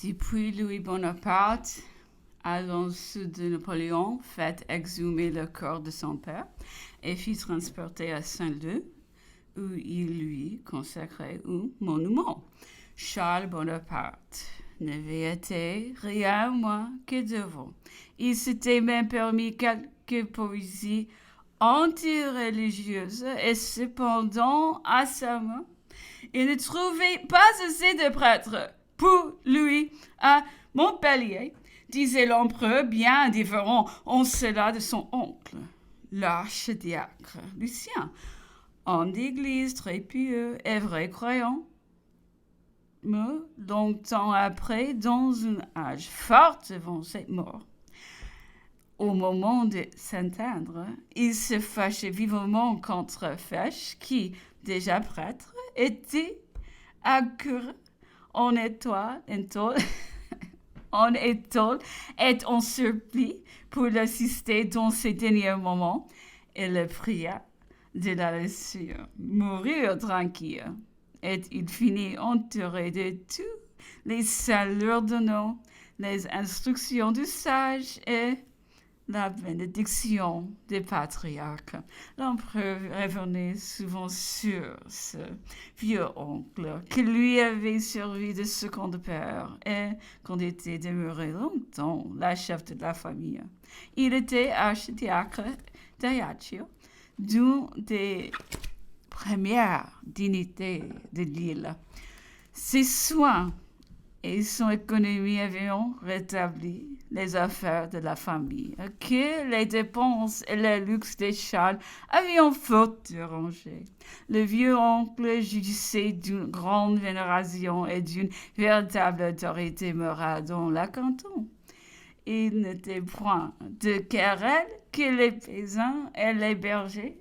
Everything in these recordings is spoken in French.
Depuis Louis Bonaparte, à l'insu de Napoléon, fait exhumer le corps de son père et fit transporter à Saint-Leu, où il lui consacrait un monument. Charles Bonaparte n'avait été rien moins que devant. Il s'était même permis quelques poésies anti-religieuses et cependant, à sa main, il ne trouvait pas assez de prêtres pour lui à Montpellier, disait l'empereur, bien indifférent en cela de son oncle, l'archidiacre Lucien, homme d'église très pieux et vrai croyant. Mais longtemps après, dans un âge fort avant cette mort, au moment de s'éteindre, il se fâchait vivement contre Fesch, qui, déjà prêtre, était accouru en étoile, en étoile et en surplis pour l'assister dans ses derniers moments et le pria de la laisser mourir tranquille. Et il finit entouré de tous les saints leur donnant les instructions du sage et la bénédiction des patriarches. L'empereur revenait souvent sur ce vieux oncle qui lui avait servi de second père et qu'on était demeuré longtemps la chef de la famille. Il était archidiacre d'Ajaccio, d'une des premières dignités de l'île. Ses soins et son économie avaient rétabli les affaires de la famille, que les dépenses et les luxes des Charles avaient fort dérangé. Le vieux oncle jouissait d'une grande vénération et d'une véritable autorité morale dans le canton. Il n'était point de querelle que les paysans et les bergers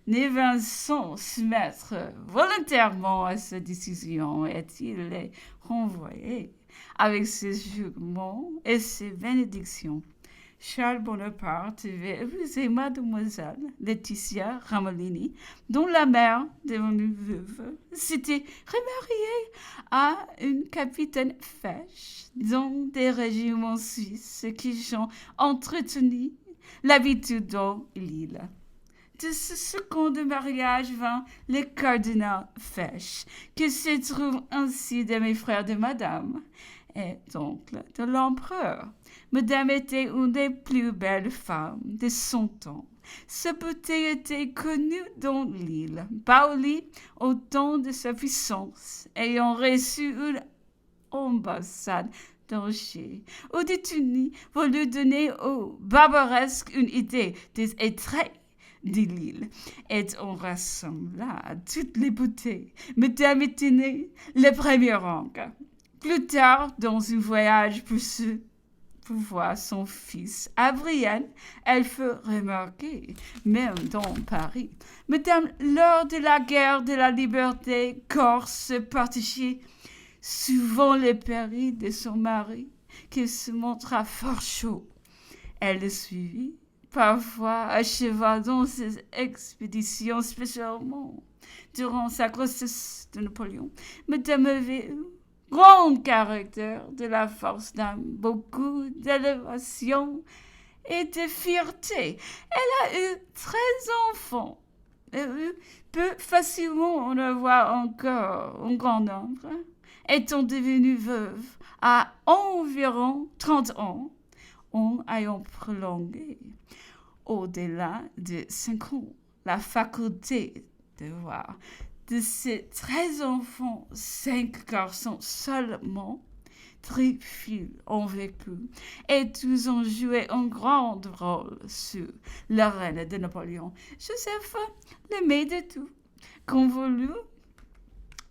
ne vinssent soumettre volontairement à sa décision, et il les renvoyait avec ses jugements et ses bénédictions. Charles Bonaparte avait épousé mademoiselle Laetitia Ramolini, dont la mère, devenue veuve, s'était remariée à un capitaine Fesch dans des régiments suisses qui ont entretenu l'habitude dans l'île. De ce second mariage vint le cardinal Fesch, qui se trouve ainsi de mes frères de madame, et oncle de l'empereur. Madame était une des plus belles femmes de son temps. Sa beauté était connue dans l'île. Paoli, au temps de sa puissance, ayant reçu une ambassade d'Angers, au détenu voulut donner aux barbaresques une idée des traits de l'île, et on rassembla toutes les beautés. Madame était née le premier rang. Plus tard, dans un voyage pour voir son fils à Brienne, elle fut remarquée, même dans Paris. Madame, lors de la guerre de la liberté, Corse partageait souvent les périls de son mari, qui se montra fort chaud. Elle le suivit parfois à cheval dans ses expéditions, spécialement durant sa grossesse de Napoléon. Madame avait eu grand caractère, de la force d'âme, beaucoup d'élévation et de fierté. Elle a eu 13 enfants. Elle peut facilement en avoir encore un grand nombre, étant devenue veuve à environ 30 ans, en ayant prolongé au-delà de 5 ans la faculté de voir. De ces 13 enfants, 5 garçons seulement, très filles ont vécu, et tous ont joué un grand rôle sur la reine de Napoléon. Joseph, l'aimé de tout, qu'on voulut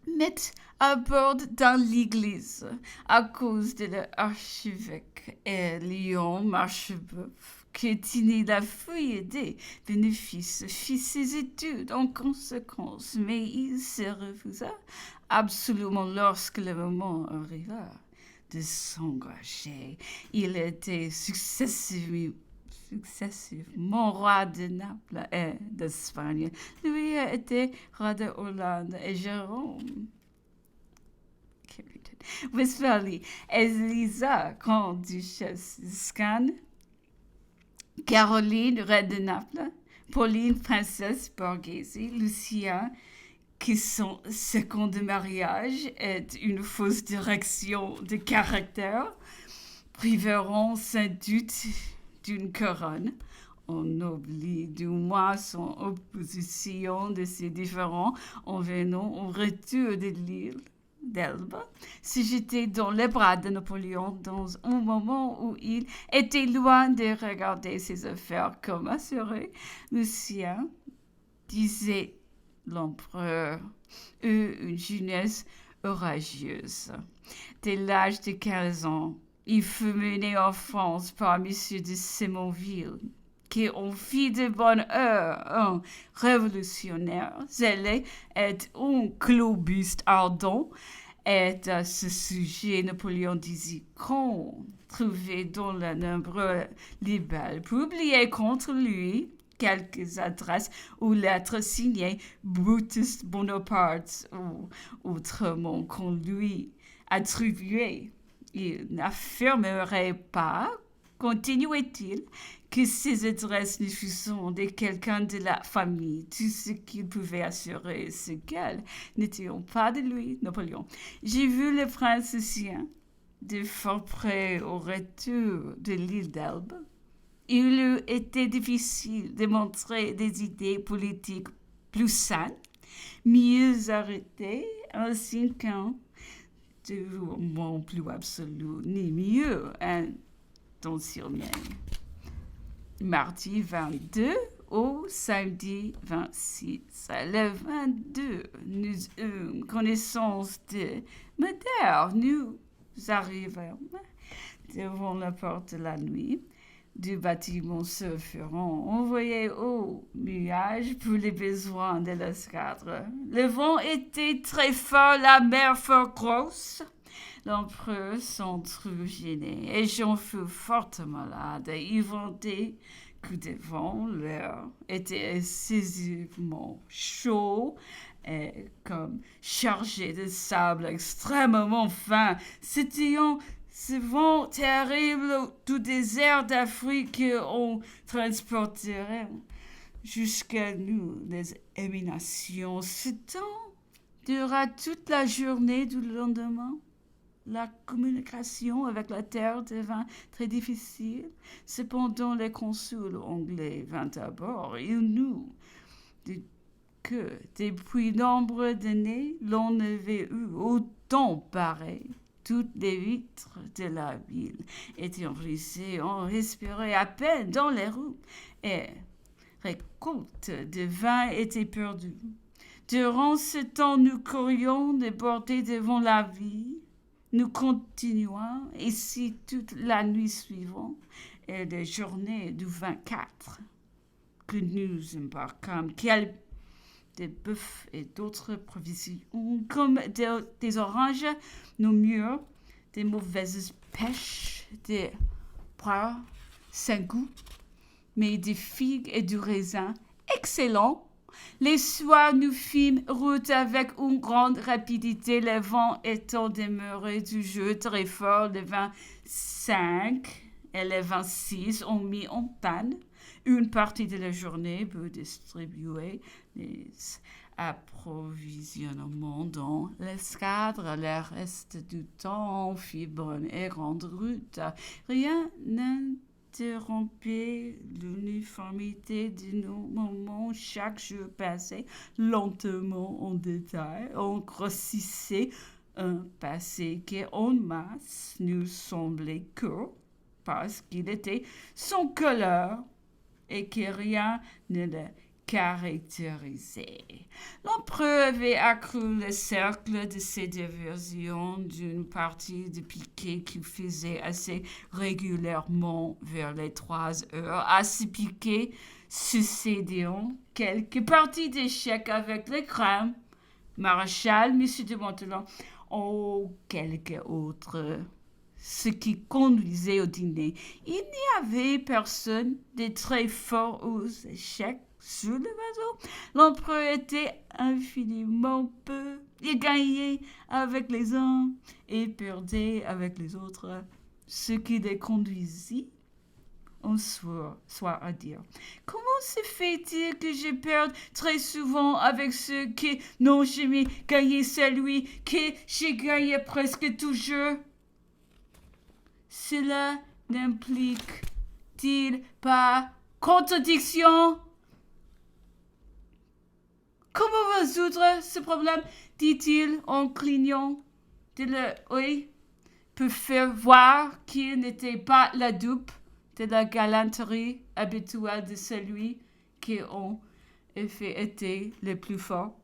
mettre à bord dans l'église à cause de l'archevêque et Léon Marchebeuf, qui tenait la fouille des bénéfices, fit ses études en conséquence, mais il se refusa absolument lorsque le moment arriva de s'engager. Il était successivement roi de Naples et d'Espagne. Lui a été roi de Hollande et Jérôme, Westphalie, Elisa, grande-duchesse de Scane, Caroline, reine de Naples, Pauline, princesse Borghese, Lucien, qui son second mariage est une fausse direction de caractère, priveront sans doute d'une couronne. On oublie du moins son opposition de ces différents en venant au retour de l'île d'Elbe, se jeter dans les bras de Napoléon dans un moment où il était loin de regarder ses affaires comme assurées. Lucien, disait l'empereur, eut une jeunesse orageuse. Dès l'âge de 15 ans, il fut mené en France par M. de Sémonville, qui en fit de bonne heure un révolutionnaire zélé et un clobiste ardent. Et à ce sujet, Napoléon disait qu'on trouvait dans le nombreux libelles publiés contre lui quelques adresses ou lettres signées Brutus Bonaparte ou autrement qu'on lui attribuait. Il n'affirmerait pas, continuait-il, que ces adresses ne fussent de quelqu'un de la famille. Tout ce qu'il pouvait assurer, c'est qu'elles n'étaient pas de lui, Napoléon. J'ai vu le prince sien de fort près au retour de l'île d'Elbe. Il eût été difficile de montrer des idées politiques plus saines, mieux arrêtées, ainsi qu'un dévouement plus absolu, ni mieux intentionné. Mardi 22 au samedi 26. Le 22, nous eûmes connaissance de Madère. Nous arrivâmes devant la porte de la nuit. Du bâtiment se feront envoyer au mouillage pour les besoins de l'escadre. Le vent était très fort, la mer fort grosse. L'empereur s'en trouve gêné et j'en fus fort malade. Il ventait que de vent, l'air était excessivement chaud et comme chargé de sable extrêmement fin. C'était ce vent terrible du désert d'Afrique qu'on transporterait jusqu'à nous les éminations. Ce temps dura toute la journée du lendemain. La communication avec la terre devint très difficile. Cependant, les consuls anglais vinrent à bord. Ils nous dit que depuis nombre d'années, l'on n'avait eu autant pareil. Toutes les vitres de la ville étaient brisées, on respirait à peine dans les rues et récolte de vin était perdue. Durant ce temps, nous courions débordés devant la ville. Nous continuons ici toute la nuit suivante et les journées du 24 que nous embarquâmes. Quel des bœufs et d'autres provisions, comme des oranges, nos mûres, des mauvaises pêches, des poires sans goût, mais des figues et du raisin excellents. Les soirs, nous fîmes route avec une grande rapidité, le vent étant demeuré toujours très fort. Le 25 et le 26 ont mis en panne. Une partie de la journée pour distribuer les approvisionnements dans l'escadre. Le reste du temps, on fit bonne et grande route. Rien n'interrompait l'uniformité de nos moments. Chaque jour passé lentement en détail. On grossissait un passé qui, en masse, nous semblait court parce qu'il était sans couleur et que rien ne le caractérisait. L'empereur avait accru le cercle de ses diversions d'une partie de piquet qu'il faisait assez régulièrement vers les 3 heures. À ce piquet succédèrent quelques parties d'échecs avec le crème, maréchal, M. de Montelan, ou quelques autres. Ce qui conduisait au dîner. Il n'y avait personne de très fort aux échecs sur le bateau. L'empereur était infiniment peu Il gagnait avec les uns et perdait avec les autres, ce qui les conduisit en soi à dire: comment se fait-il que je perde très souvent avec ceux qui n'ont jamais gagné celui que j'ai gagné presque toujours? Cela n'implique-t-il pas contradiction? Comment résoudre ce problème, dit-il en clignant de l'œil pour faire voir qu'il n'était pas la dupe de la galanterie habituelle de celui qui en effet était le plus fort.